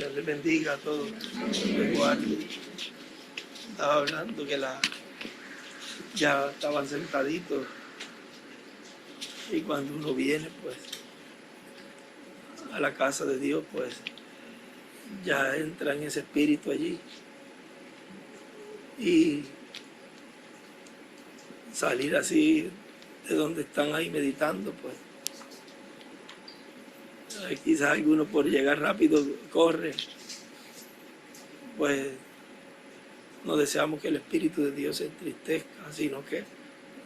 Dios les bendiga a todos. Les guarde. Estaba hablando que ya estaban sentaditos y cuando uno viene pues a la casa de Dios pues ya entra en ese espíritu allí y salir así de donde están ahí meditando pues quizás alguno por llegar rápido corre, pues no deseamos que el Espíritu de Dios se entristezca, sino que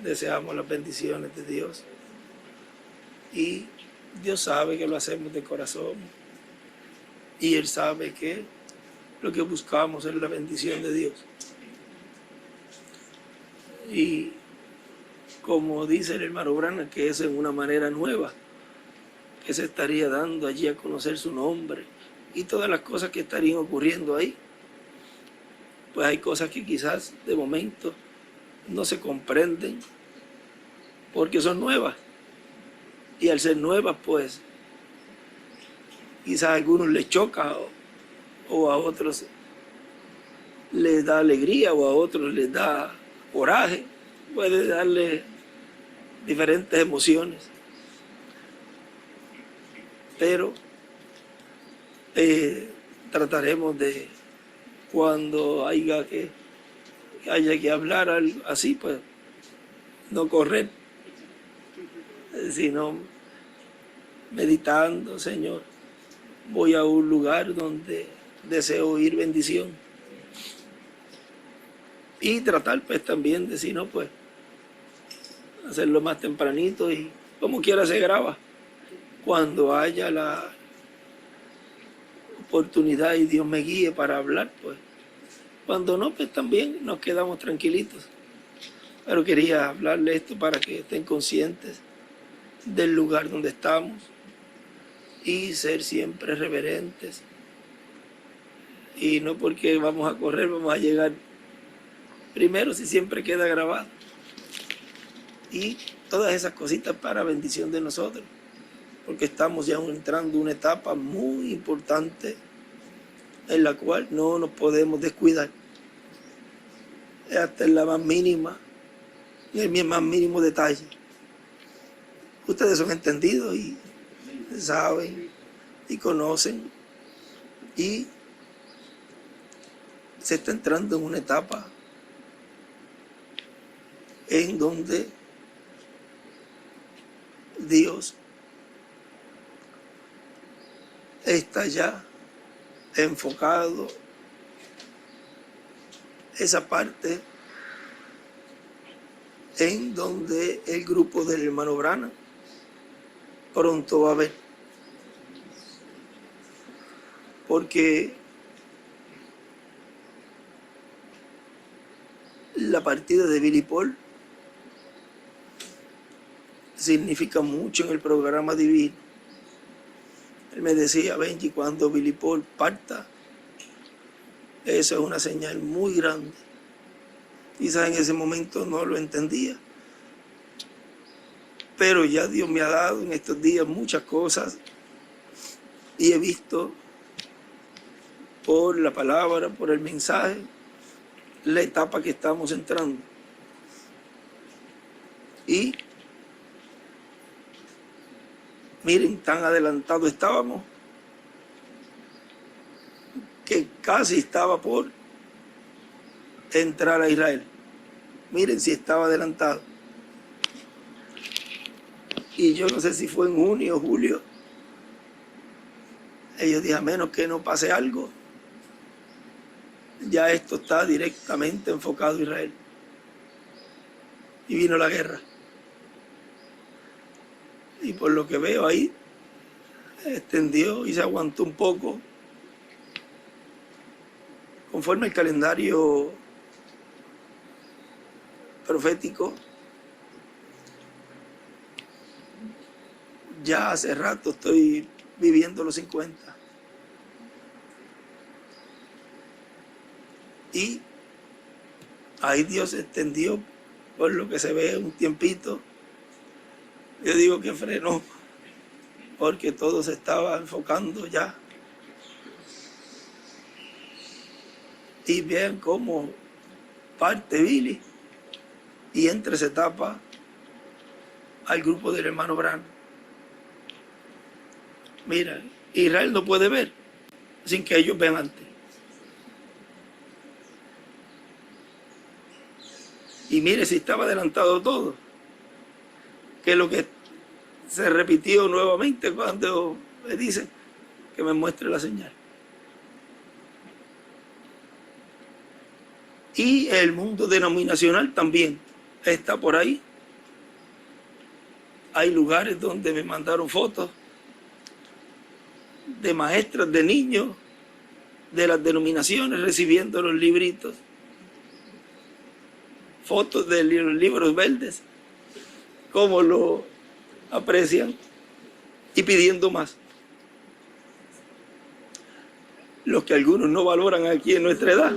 deseamos las bendiciones de Dios. Y Dios sabe que lo hacemos de corazón. Y Él sabe que lo que buscamos es la bendición de Dios. Y como dice el hermano Branham, que es en una manera nueva, que se estaría dando allí a conocer su nombre y todas las cosas que estarían ocurriendo ahí. Pues hay cosas que quizás de momento no se comprenden porque son nuevas. Y al ser nuevas, pues quizás a algunos les choca o a otros les da alegría o a otros les da coraje. Puede darle diferentes emociones. Pero trataremos de, cuando haya que hablar algo así, pues no correr, sino meditando, Señor, voy a un lugar donde deseo oír bendición. Y tratar pues también de, si no, pues hacerlo más tempranito y como quiera se graba. Cuando haya la oportunidad y Dios me guíe para hablar, pues cuando no, pues también nos quedamos tranquilitos. Pero quería hablarles esto para que estén conscientes del lugar donde estamos y ser siempre reverentes. Y no porque vamos a correr, vamos a llegar primero si siempre queda grabado. Y todas esas cositas para bendición de nosotros, porque estamos ya entrando en una etapa muy importante en la cual no nos podemos descuidar. Hasta en la más mínima, en el más mínimo detalle. Ustedes son entendidos y saben y conocen y se está entrando en una etapa en donde Dios está ya enfocado esa parte en donde el grupo del hermano Branham pronto va a ver, porque la partida de Billy Paul significa mucho en el programa divino. Él me decía, Benji, cuando Billy Paul parta, eso es una señal muy grande. Quizás en ese momento no lo entendía, pero ya Dios me ha dado en estos días muchas cosas y he visto por la palabra, por el mensaje, la etapa que estamos entrando. Y miren, tan adelantados estábamos que casi estaba por entrar a Israel. Miren si estaba adelantado. Y yo no sé si fue en junio o julio. Ellos dijeron, a menos que no pase algo, ya esto está directamente enfocado a Israel. Y vino la guerra. Y por lo que veo ahí, extendió y se aguantó un poco. Conforme al calendario profético, ya hace rato estoy viviendo los 50. Y ahí Dios extendió, por lo que se ve, un tiempito. Yo digo que frenó, porque todo se estaba enfocando ya Y vean cómo parte Billy y entra esa etapa al grupo del hermano Branham. Mira, Israel no puede ver sin que ellos vean antes. Y mire si estaba adelantado todo, que es lo que se repitió nuevamente cuando me dicen que me muestre la señal. Y el mundo denominacional también está por ahí. Hay lugares donde me mandaron fotos de maestras, de niños, de las denominaciones recibiendo los libritos. Fotos de los libros verdes, cómo lo aprecian y pidiendo más. Los que algunos no valoran aquí en nuestra edad.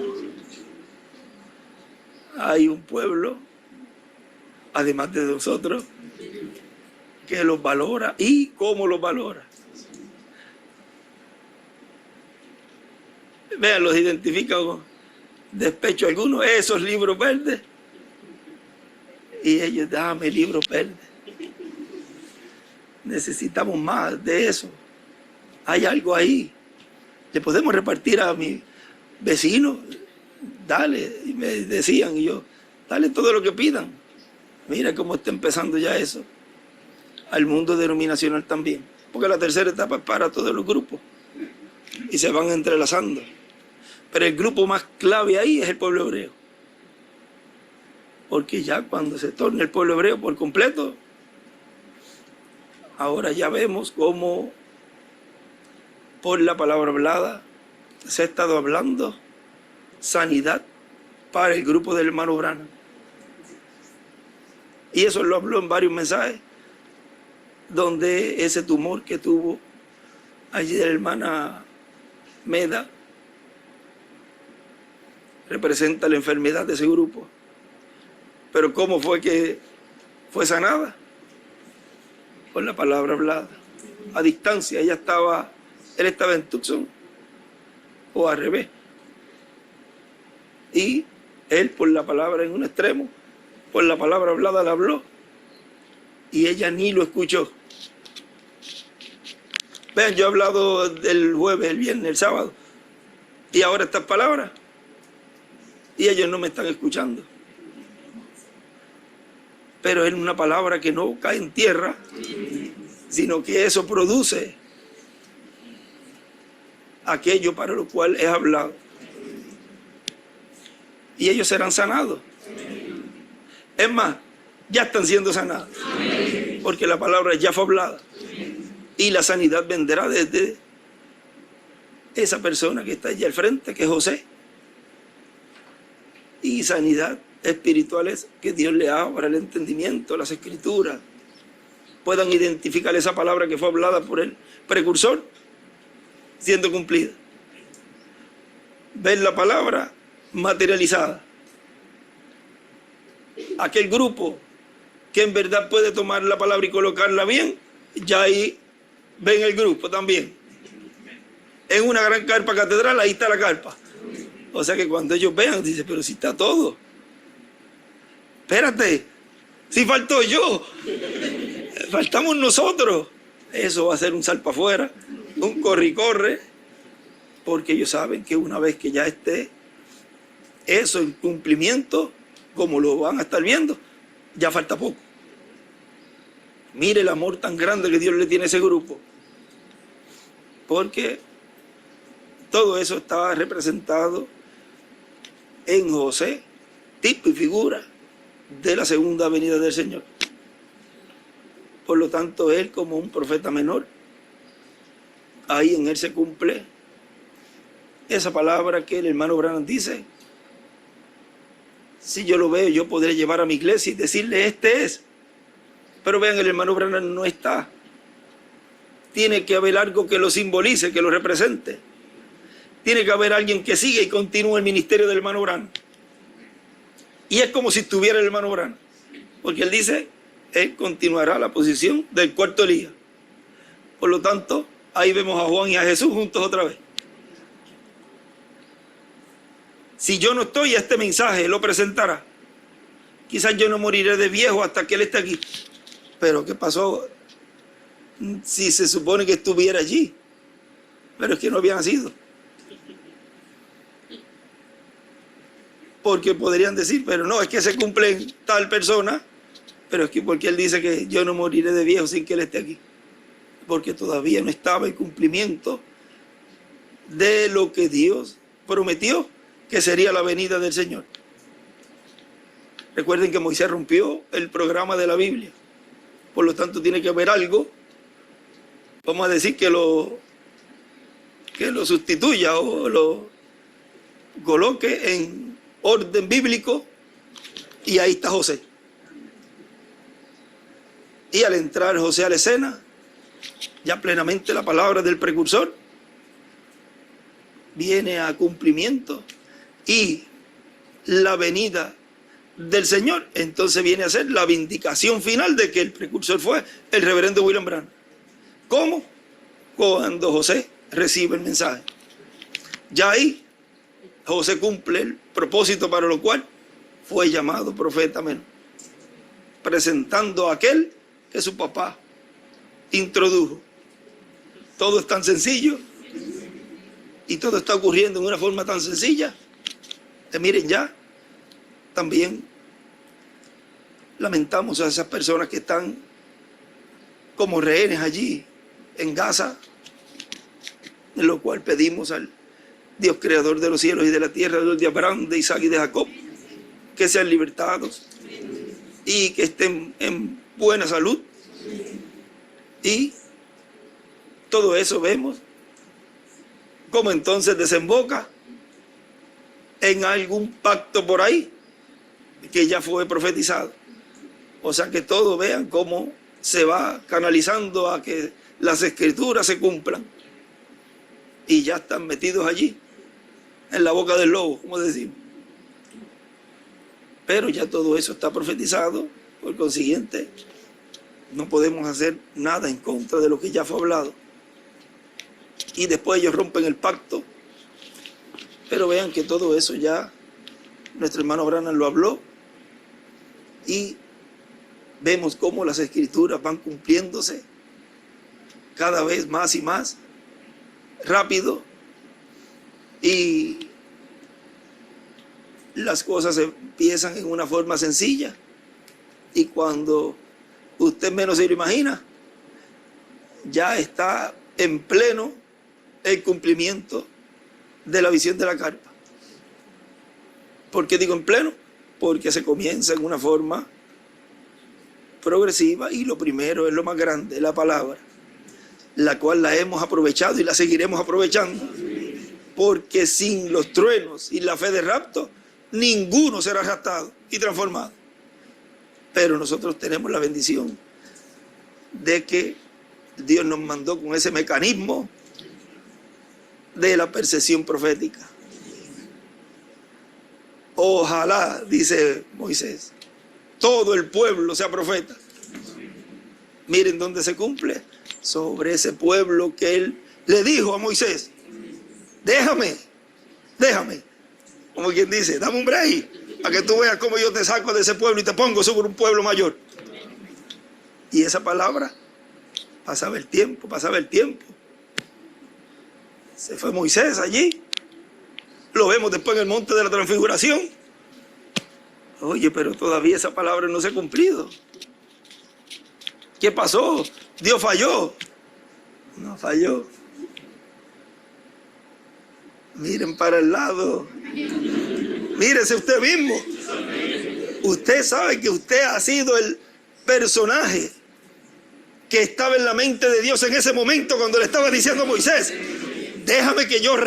Hay un pueblo, además de nosotros, que los valora y cómo los valora. Vean, los identifican con despecho algunos, esos libros verdes. Y ellos, dame libros verdes. Necesitamos más de eso. Hay algo ahí. Le podemos repartir a mi vecino. Dale. Y me decían, y yo, dale todo lo que pidan. Mira cómo está empezando ya eso. Al mundo denominacional también. Porque la tercera etapa es para todos los grupos. Y se van entrelazando. Pero el grupo más clave ahí es el pueblo hebreo. Porque ya cuando se torne el pueblo hebreo por completo, ahora ya vemos cómo por la palabra hablada se ha estado hablando sanidad para el grupo del hermano Branham. Y eso lo habló en varios mensajes, donde ese tumor que tuvo allí la hermana Meda representa la enfermedad de ese grupo. Pero ¿cómo fue que fue sanada? Por la palabra hablada. A distancia, él estaba en Tucson, o al revés. Y él por la palabra en un extremo, por la palabra hablada la habló, y ella ni lo escuchó. Vean, yo he hablado el jueves, el viernes, el sábado, y ahora estas palabras, y ellos no me están escuchando. Pero es una palabra que no cae en tierra, sino que eso produce aquello para lo cual es hablado. Y ellos serán sanados. Es más, ya están siendo sanados. Porque la palabra ya fue hablada. Y la sanidad vendrá desde esa persona que está allí al frente, que es José. Y sanidad espirituales que Dios le abra el entendimiento, las escrituras, puedan identificar esa palabra que fue hablada por el precursor siendo cumplida. Ver la palabra materializada. Aquel grupo que en verdad puede tomar la palabra y colocarla bien, ya ahí ven el grupo también. En una gran carpa catedral, ahí está la carpa. O sea que cuando ellos vean, dicen, pero si está todo. Espérate, si faltó yo, faltamos nosotros. Eso va a ser un salpa afuera, un corre y corre, porque ellos saben que una vez que ya esté eso en cumplimiento, como lo van a estar viendo, ya falta poco. Mire el amor tan grande que Dios le tiene a ese grupo, porque todo eso estaba representado en José, tipo y figura de la segunda venida del Señor. Por lo tanto, él como un profeta menor, ahí en él se cumple esa palabra que el hermano Branham dice. Si yo lo veo, yo podré llevar a mi iglesia y decirle, este es. Pero vean, el hermano Branham no está. Tiene que haber algo que lo simbolice, que lo represente. Tiene que haber alguien que siga y continúe el ministerio del hermano Branham. Y es como si estuviera el hermano Branham. Porque él dice, él continuará la posición del cuarto Elías. Por lo tanto, ahí vemos a Juan y a Jesús juntos otra vez. Si yo no estoy, este mensaje lo presentará. Quizás yo no moriré de viejo hasta que él esté aquí. Pero ¿qué pasó si se supone que estuviera allí? Pero es que no había nacido. Porque podrían decir, pero no, es que se cumple en tal persona, pero es que porque él dice que yo no moriré de viejo sin que él esté aquí. Porque todavía no estaba el cumplimiento de lo que Dios prometió, que sería la venida del Señor. Recuerden que Moisés rompió el programa de la Biblia. Por lo tanto, tiene que haber algo, vamos a decir, que lo sustituya o lo coloque en orden bíblico, y ahí está José. Y al entrar José a la escena, ya plenamente la palabra del precursor viene a cumplimiento, y la venida del Señor entonces viene a ser la vindicación final de que el precursor fue el reverendo William Branham. ¿Cómo? Cuando José recibe el mensaje. Ya ahí José cumple el propósito para lo cual fue llamado profeta menor, presentando a aquel que su papá introdujo. Todo es tan sencillo y todo está ocurriendo en una forma tan sencilla que miren, ya también lamentamos a esas personas que están como rehenes allí en Gaza, en lo cual pedimos al Dios creador de los cielos y de la tierra, Dios de Abraham, de Isaac y de Jacob, que sean libertados y que estén en buena salud. Y todo eso vemos como entonces desemboca en algún pacto por ahí que ya fue profetizado. O sea que todos vean cómo se va canalizando a que las escrituras se cumplan, y ya están metidos allí en la boca del lobo, como decimos. Pero ya todo eso está profetizado, por consiguiente no podemos hacer nada en contra de lo que ya fue hablado. Y después ellos rompen el pacto, pero vean que todo eso ya nuestro hermano Branham lo habló, y vemos cómo las escrituras van cumpliéndose cada vez más y más rápido, y las cosas empiezan en una forma sencilla, y cuando usted menos se lo imagina, ya está en pleno el cumplimiento de la visión de la carpa. ¿Por qué digo en pleno? Porque se comienza en una forma progresiva, y lo primero es lo más grande, la palabra, la cual la hemos aprovechado y la seguiremos aprovechando, porque sin los truenos y la fe de rapto, ninguno será raptado y transformado. Pero nosotros tenemos la bendición de que Dios nos mandó con ese mecanismo de la percepción profética. Ojalá, dice Moisés, todo el pueblo sea profeta. Miren dónde se cumple. Sobre ese pueblo que él le dijo a Moisés: déjame, como quien dice, dame un break para que tú veas cómo yo te saco de ese pueblo y te pongo sobre un pueblo mayor. Y esa palabra, pasaba el tiempo. Se fue Moisés allí, lo vemos después en el monte de la transfiguración. Oye, pero todavía esa palabra no se ha cumplido. ¿Qué pasó? Dios falló. No falló. Miren para el lado. Mírese usted mismo. Usted sabe que usted ha sido el personaje que estaba en la mente de Dios en ese momento cuando le estaba diciendo a Moisés: déjame que yo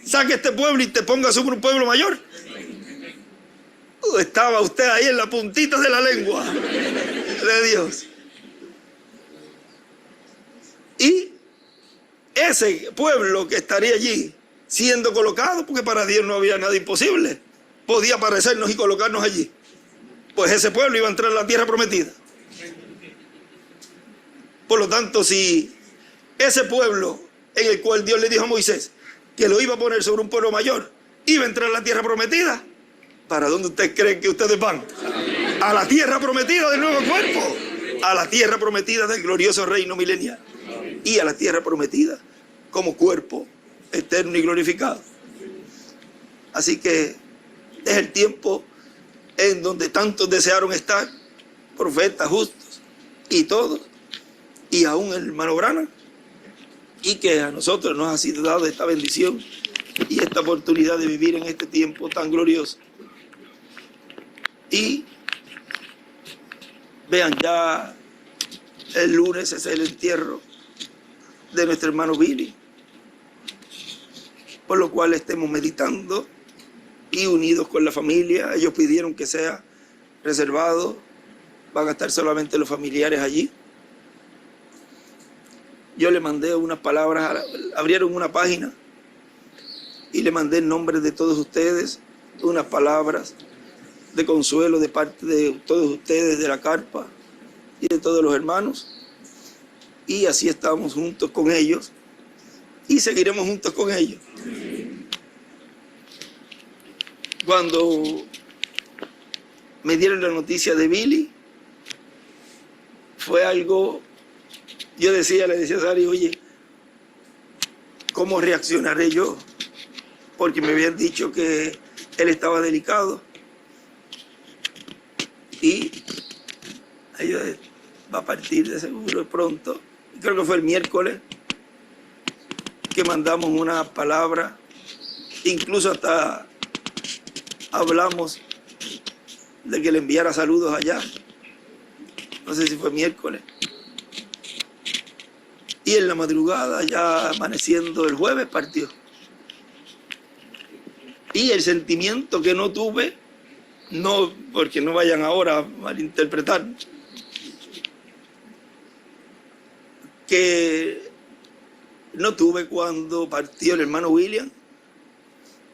saque este pueblo y te ponga sobre un pueblo mayor. Estaba usted ahí en la puntita de la lengua de Dios. Y ese pueblo que estaría allí siendo colocado, porque para Dios no había nada imposible, podía aparecernos y colocarnos allí, pues ese pueblo iba a entrar en la tierra prometida. Por lo tanto, si ese pueblo en el cual Dios le dijo a Moisés que lo iba a poner sobre un pueblo mayor, iba a entrar a la tierra prometida. ¿Para dónde ustedes creen que ustedes van? A la tierra prometida del nuevo cuerpo, a la tierra prometida del glorioso reino milenial y a la tierra prometida como cuerpo eterno y glorificado. Así que es el tiempo en donde tantos desearon estar, profetas justos y todos, y aún el hermano Branham, y que a nosotros nos ha sido dado esta bendición y esta oportunidad de vivir en este tiempo tan glorioso. Y vean, ya el lunes es el entierro de nuestro hermano Billy, por lo cual estemos meditando y unidos con la familia. Ellos pidieron que sea reservado, van a estar solamente los familiares allí. Yo le mandé unas palabras, abrieron una página y le mandé en nombre de todos ustedes unas palabras de consuelo de parte de todos ustedes, de la carpa y de todos los hermanos. Y así estamos juntos con ellos y seguiremos juntos con ellos. Cuando me dieron la noticia de Billy, fue algo, yo le decía a Sari, oye, ¿cómo reaccionaré yo? Porque me habían dicho que él estaba delicado. Y ellos va a partir de seguro pronto. Creo que fue el miércoles que mandamos una palabra, incluso hasta hablamos de que le enviara saludos allá. No sé si fue miércoles. Y en la madrugada, ya amaneciendo el jueves, partió. Y el sentimiento que no tuve, no, porque no vayan ahora a malinterpretar, que no tuve cuando partió el hermano William,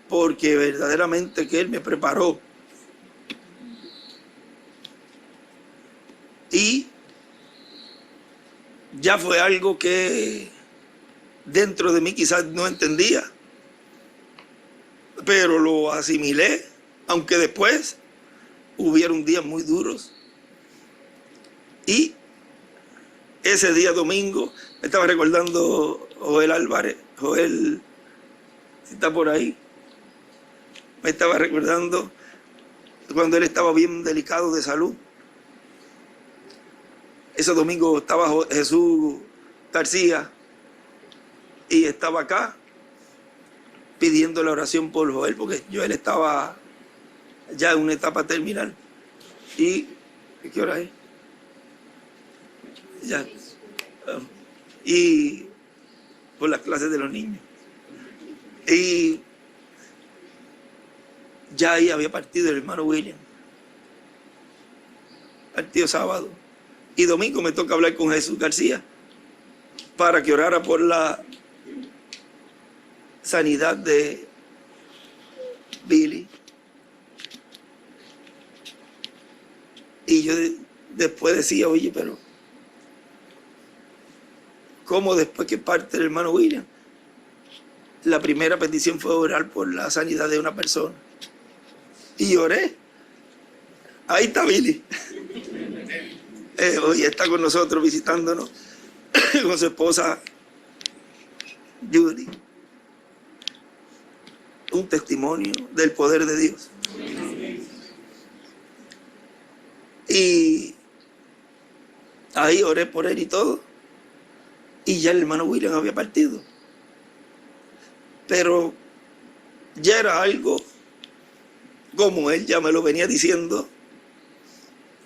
porque verdaderamente que él me preparó. Y ya fue algo que dentro de mí quizás no entendía, pero lo asimilé, aunque después hubieron días muy duros. Y ese día domingo, me estaba recordando Joel Álvarez, Joel, si está por ahí, me estaba recordando cuando él estaba bien delicado de salud. Ese domingo estaba Jesús García y estaba acá pidiendo la oración por Joel, porque Joel estaba ya en una etapa terminal. ¿Y qué hora es? Ya. Y por las clases de los niños. Y ya ahí había partido el hermano William. Partido sábado. Y domingo me toca hablar con Jesús García para que orara por la sanidad de Billy. Y yo después decía, oye, pero ¿cómo después que parte el hermano William? La primera petición fue orar por la sanidad de una persona. Y oré. Ahí está Billy. Hoy está con nosotros visitándonos con su esposa Judy. Un testimonio del poder de Dios. Y ahí oré por él y todo. Y ya el hermano William había partido. Pero ya era algo como él ya me lo venía diciendo.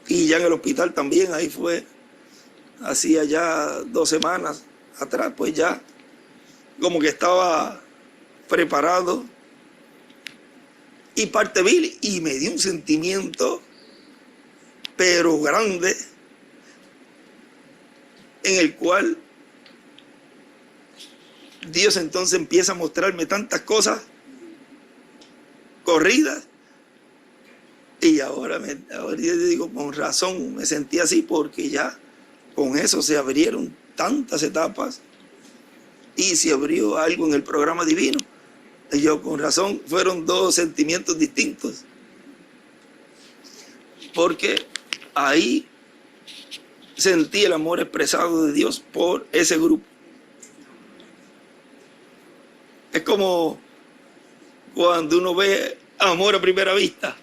Y ya en el hospital también, ahí fue, hacía ya 2 semanas atrás, pues ya como que estaba preparado. Y parte Billy, y me dio un sentimiento, pero grande, en el cual Dios entonces empieza a mostrarme tantas cosas corridas. Y ahora yo digo, con razón me sentí así, porque ya con eso se abrieron tantas etapas y se abrió algo en el programa divino Y yo, con razón, fueron dos sentimientos distintos. Porque ahí sentí el amor expresado de Dios por ese grupo. Es como cuando uno ve amor a primera vista.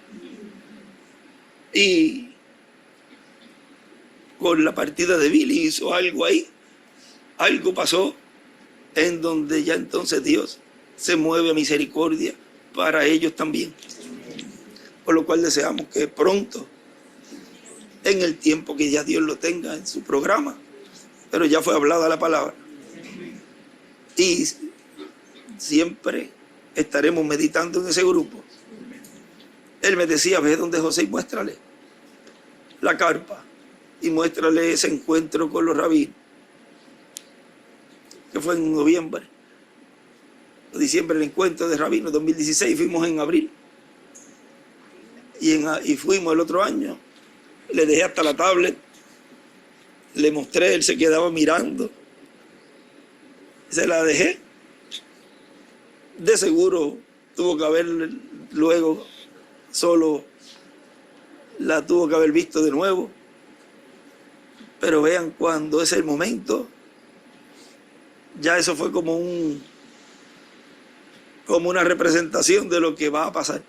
Y con la partida de Billy hizo algo ahí. Algo pasó en donde ya entonces Dios se mueve a misericordia para ellos también. Por lo cual deseamos que pronto, en el tiempo que ya Dios lo tenga en su programa, pero ya fue hablada la palabra. Y siempre estaremos meditando en ese grupo. Él me decía, ve donde José y muéstrale la carpa y muéstrale ese encuentro con los rabinos, que fue en noviembre o diciembre, el encuentro de rabinos 2016. Fuimos en abril y fuimos el otro año. Le dejé hasta la tablet, le mostré, él se quedaba mirando, se la dejé. De seguro tuvo que haber luego, solo la tuvo que haber visto de nuevo. Pero vean, cuando es el momento, ya eso fue como una representación de lo que va a pasar.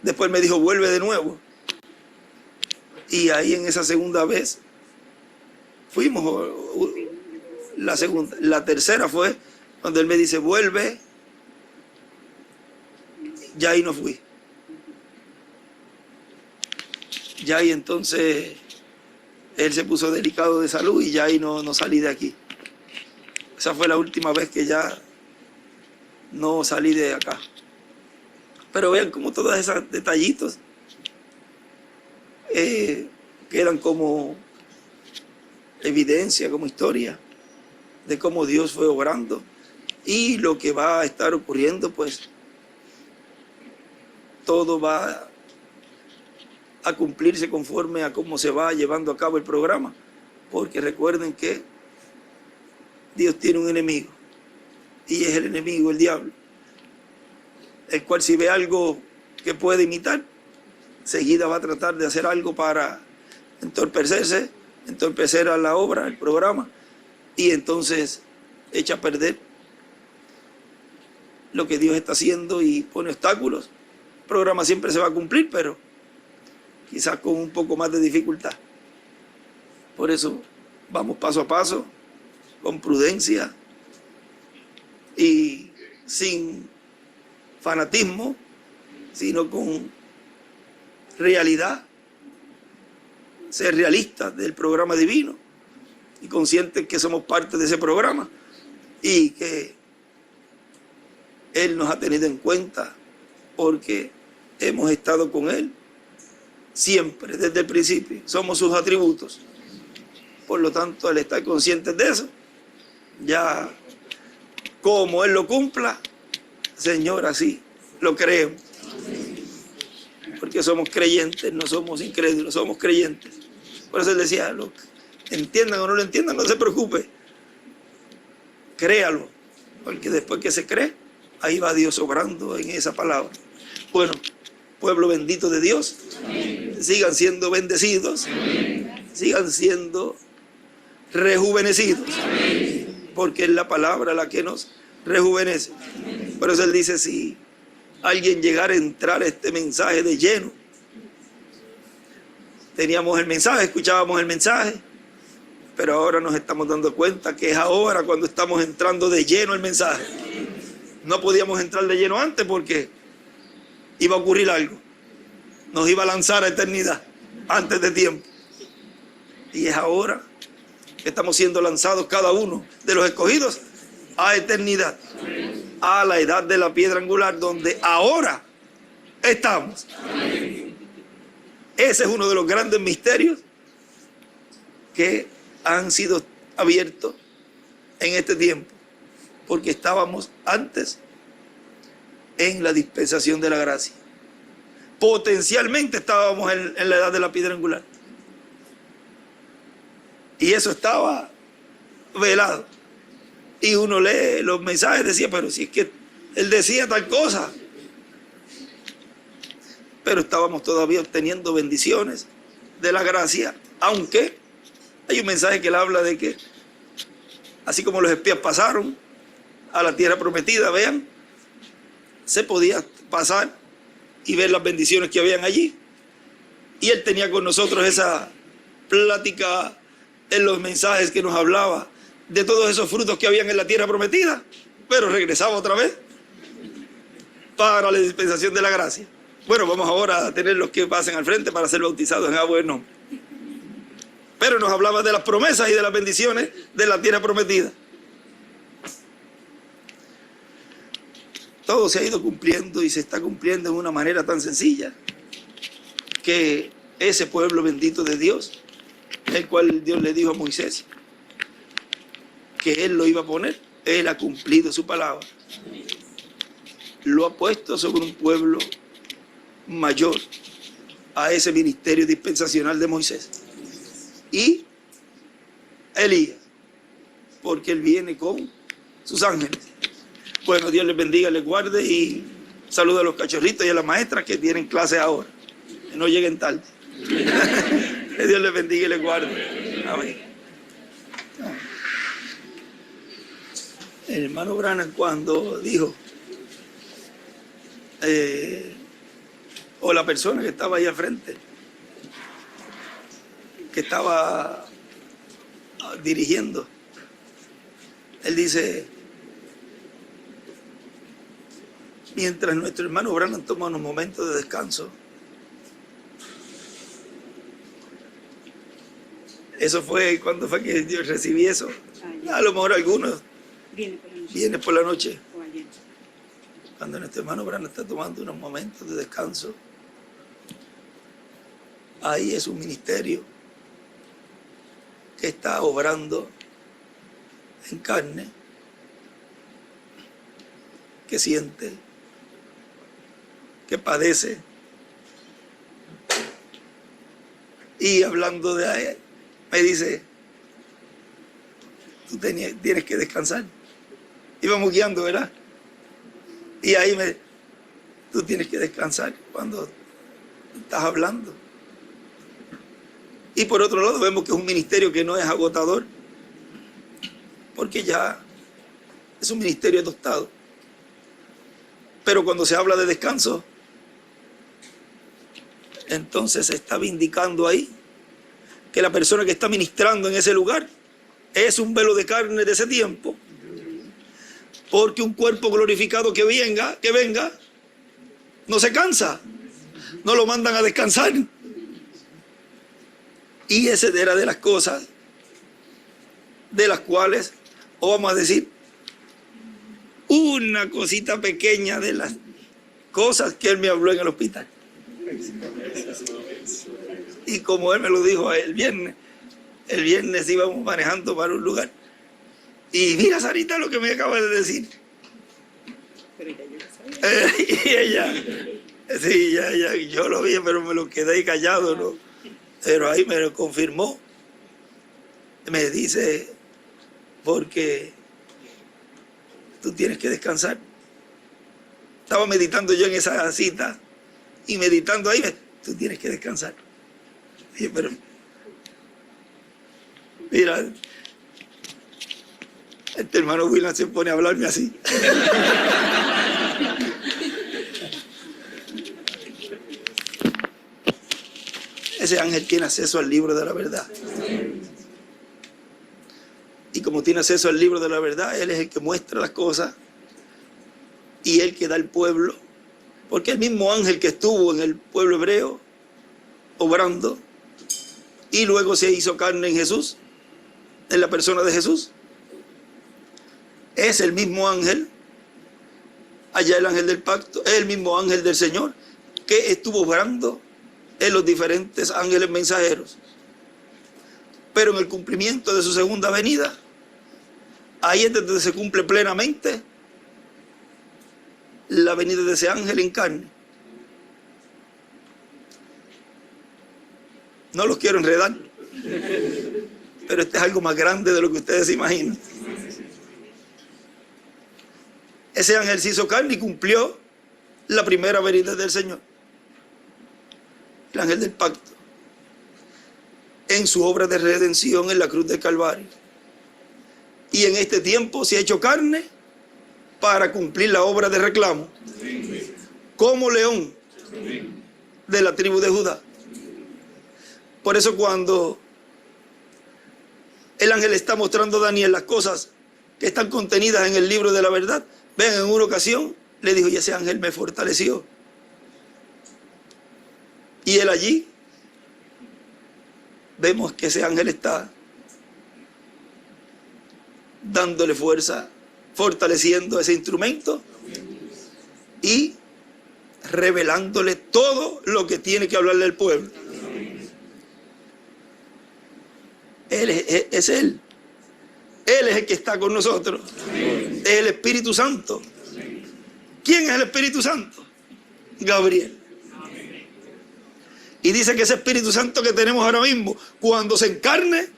Después me dijo, vuelve de nuevo. Y ahí en esa segunda vez fuimos. La tercera fue cuando él me dice, vuelve. Ya ahí no fui. Ya ahí entonces él se puso delicado de salud y ya ahí no salí de aquí. Esa fue la última vez que ya no salí de acá. Pero vean cómo todos esos detallitos quedan como evidencia, como historia de cómo Dios fue obrando y lo que va a estar ocurriendo, pues todo va a cumplirse conforme a cómo se va llevando a cabo el programa, porque recuerden que Dios tiene un enemigo y es el enemigo, el diablo, el cual si ve algo que puede imitar, seguida va a tratar de hacer algo para entorpecer a la obra, el programa, y entonces echa a perder lo que Dios está haciendo y pone obstáculos. El programa siempre se va a cumplir, pero quizás con un poco más de dificultad. Por eso vamos paso a paso, con prudencia y sin fanatismo, sino con realidad, ser realistas del programa divino y conscientes que somos parte de ese programa y que Él nos ha tenido en cuenta porque hemos estado con Él siempre, desde el principio. Somos sus atributos. Por lo tanto, al estar conscientes de eso, ya como Él lo cumpla, Señor, así lo creemos. Porque somos creyentes, no somos incrédulos, somos creyentes. Por eso Él decía, lo entiendan o no lo entiendan, no se preocupe. Créalo, porque después que se cree, ahí va Dios obrando en esa palabra. Bueno, pueblo bendito de Dios, amén. Sigan siendo bendecidos, amén. Sigan siendo rejuvenecidos, amén. Porque es la palabra la que nos rejuvenece. Amén. Por eso Él dice, si alguien llegara a entrar a este mensaje de lleno, teníamos el mensaje, escuchábamos el mensaje, pero ahora nos estamos dando cuenta que es ahora cuando estamos entrando de lleno el mensaje. No podíamos entrar de lleno antes porque iba a ocurrir algo. Nos iba a lanzar a eternidad antes de tiempo. Y es ahora que estamos siendo lanzados cada uno de los escogidos a eternidad, a la edad de la piedra angular, donde ahora estamos. Ese es uno de los grandes misterios que han sido abiertos en este tiempo, porque estábamos antes en la dispensación de la gracia. Potencialmente estábamos en la edad de la piedra angular. Y eso estaba velado. Y uno lee los mensajes y decía, pero si es que Él decía tal cosa. Pero estábamos todavía obteniendo bendiciones de la gracia, aunque hay un mensaje que él habla de que, así como los espías pasaron a la tierra prometida, vean, se podía pasar y ver las bendiciones que habían allí. Y él tenía con nosotros esa plática en los mensajes que nos hablaba de todos esos frutos que habían en la tierra prometida, pero regresaba otra vez para la dispensación de la gracia. Bueno, vamos ahora a tener los que pasen al frente para ser bautizados en agua y nombre. Pero nos hablaba de las promesas y de las bendiciones de la tierra prometida. Todo se ha ido cumpliendo y se está cumpliendo de una manera tan sencilla que ese pueblo bendito de Dios, el cual Dios le dijo a Moisés que él lo iba a poner, él ha cumplido su palabra. Lo ha puesto sobre un pueblo mayor a ese ministerio dispensacional de Moisés. Y Elías, porque él viene con sus ángeles. Bueno, Dios les bendiga, les guarde y saluda a los cachorritos y a las maestras que tienen clase ahora. Que no lleguen tarde. Que Dios les bendiga y les guarde. Amén. El hermano Branham cuando dijo, o la persona que estaba ahí al frente, que estaba dirigiendo, él dice, mientras nuestro hermano Branham toma unos momentos de descanso, eso fue cuando fue que yo recibí eso. A lo mejor algunos viene por la noche. Cuando nuestro hermano Branham está tomando unos momentos de descanso, ahí es un ministerio que está obrando en carne, que siente, que padece. Y hablando de él, me dice, tú tienes que descansar. Íbamos guiando, ¿verdad? Y ahí tú tienes que descansar cuando estás hablando. Y por otro lado vemos que es un ministerio que no es agotador, porque ya es un ministerio adoptado. Pero cuando se habla de descanso, entonces se está vindicando ahí que la persona que está ministrando en ese lugar es un velo de carne de ese tiempo. Porque un cuerpo glorificado que venga, no se cansa, no lo mandan a descansar. Y esa era de las cosas de las cuales, o vamos a decir, una cosita pequeña de las cosas que él me habló en el hospital. Y como él me lo dijo el viernes íbamos manejando para un lugar. Y mira, Sarita, lo que me acaba de decir. Pero ya yo lo sabía. Y ella, sí, ya, yo lo vi, pero me lo quedé ahí callado, ¿no? Pero ahí me lo confirmó. Me dice, porque tú tienes que descansar. Estaba meditando yo en esa cita y meditando ahí, tú tienes que descansar. Dije, pero mira, este hermano William se pone a hablarme así. Ese ángel tiene acceso al libro de la verdad. Y como tiene acceso al libro de la verdad, él es el que muestra las cosas y el que da al pueblo. Porque el mismo ángel que estuvo en el pueblo hebreo, obrando, y luego se hizo carne en Jesús, en la persona de Jesús, es el mismo ángel, allá el ángel del pacto, es el mismo ángel del Señor que estuvo obrando en los diferentes ángeles mensajeros. Pero en el cumplimiento de su segunda venida, ahí es donde se cumple plenamente la venida de ese ángel en carne. No los quiero enredar, pero este es algo más grande de lo que ustedes se imaginan. ese ángel se hizo carne y cumplió la primera venida del Señor. El ángel del pacto. En su obra de redención en la cruz del Calvario. Y en este tiempo se ha hecho carne para cumplir la obra de reclamo. Como león de la tribu de Judá. Por eso cuando el ángel está mostrando a Daniel las cosas que están contenidas en el libro de la verdad, ven, en una ocasión le dijo, y ese ángel me fortaleció. Y él allí, vemos que ese ángel está dándole fuerza, fortaleciendo ese instrumento y revelándole todo lo que tiene que hablarle al pueblo. Él es Él. Él es el que está con nosotros. Es el Espíritu Santo. ¿Quién es el Espíritu Santo? Gabriel. Y dice que ese Espíritu Santo que tenemos ahora mismo, cuando se encarne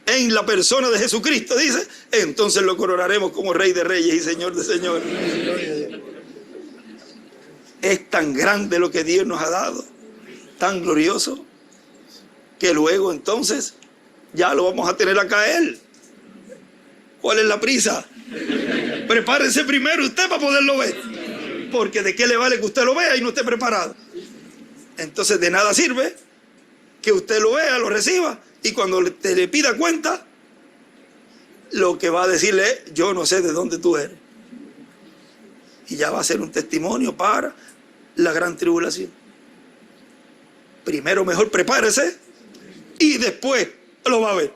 en la persona de Jesucristo, dice, entonces lo coronaremos como Rey de Reyes y Señor de Señores. Es tan grande lo que Dios nos ha dado, tan glorioso, que luego entonces ya lo vamos a tener acá a Él. ¿Cuál es la prisa? Prepárese primero usted para poderlo ver, porque de qué le vale que usted lo vea y no esté preparado. Entonces de nada sirve que usted lo vea, lo reciba, y cuando te le pida cuenta, lo que va a decirle es, yo no sé de dónde tú eres. Y ya va a ser un testimonio para la gran tribulación. Primero mejor prepárese y después lo va a ver.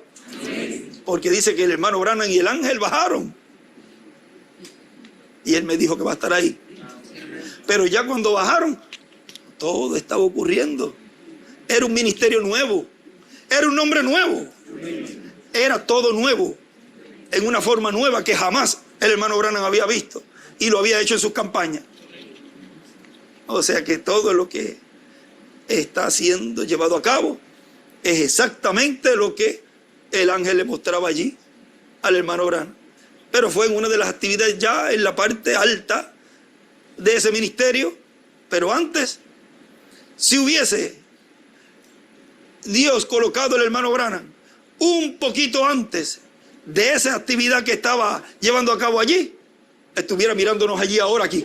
Porque dice que el hermano Branham y el ángel bajaron. Y él me dijo que va a estar ahí. Pero ya cuando bajaron, todo estaba ocurriendo. Era un ministerio nuevo. Era un nombre nuevo. Era todo nuevo. En una forma nueva que jamás el hermano Branham había visto. Y lo había hecho en sus campañas. O sea que todo lo que está siendo llevado a cabo es exactamente lo que el ángel le mostraba allí al hermano Branham. Pero fue en una de las actividades ya en la parte alta de ese ministerio. Pero antes, si hubiese Dios colocado al hermano Branham un poquito antes de esa actividad que estaba llevando a cabo allí, estuviera mirándonos allí ahora aquí.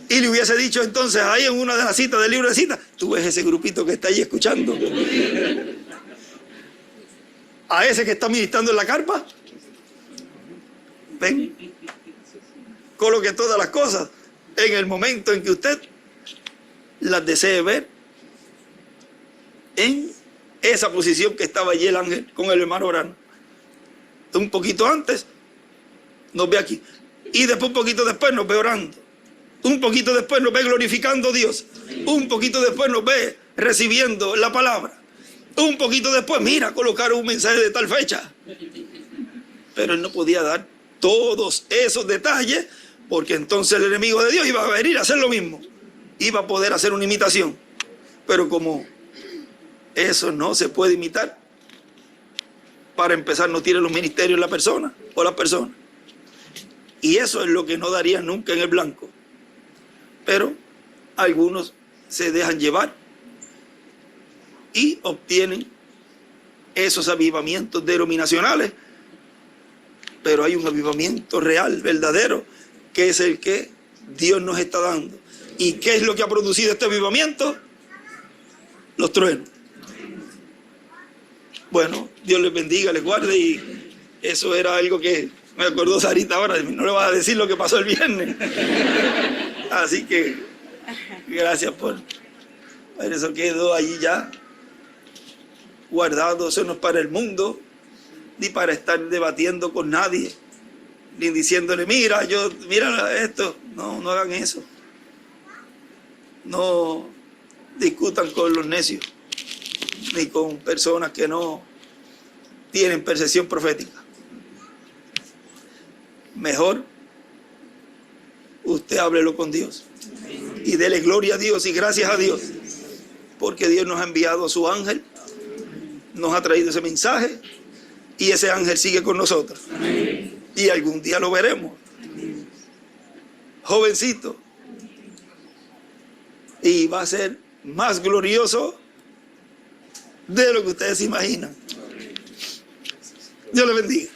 Y le hubiese dicho entonces ahí en una de las citas del libro de citas, tú ves ese grupito que está ahí escuchando, a ese que está ministrando en la carpa, ven, coloque todas las cosas en el momento en que usted las desee ver, en esa posición que estaba allí el ángel con el hermano Branham. Un poquito antes nos ve aquí, y después un poquito después nos ve orando. Un poquito después nos ve glorificando a Dios. Un poquito después nos ve recibiendo la palabra. Un poquito después, mira, colocaron un mensaje de tal fecha. Pero él no podía dar todos esos detalles, porque entonces el enemigo de Dios iba a venir a hacer lo mismo. Iba a poder hacer una imitación. Pero como eso no se puede imitar, para empezar no tiene los ministerios la persona o la persona. Y eso es lo que no daría nunca en el blanco. Pero algunos se dejan llevar y obtienen esos avivamientos denominacionales. Pero hay un avivamiento real, verdadero, que es el que Dios nos está dando. ¿Y qué es lo que ha producido este avivamiento? Los truenos. Bueno, Dios les bendiga, les guarde, y eso era algo que me acordó Sarita ahora. No le vas a decir lo que pasó el viernes. Así que gracias por eso, quedó allí ya guardado. Eso no es para el mundo, ni para estar debatiendo con nadie, ni diciéndole, mira esto. No hagan eso. No discutan con los necios, ni con personas que no tienen percepción profética. Mejor usted háblelo con Dios y dele gloria a Dios y gracias a Dios, porque Dios nos ha enviado a su ángel, nos ha traído ese mensaje Y ese ángel sigue con nosotros. Y algún día lo veremos. Jovencito. Y va a ser más glorioso de lo que ustedes imaginan. Dios le bendiga.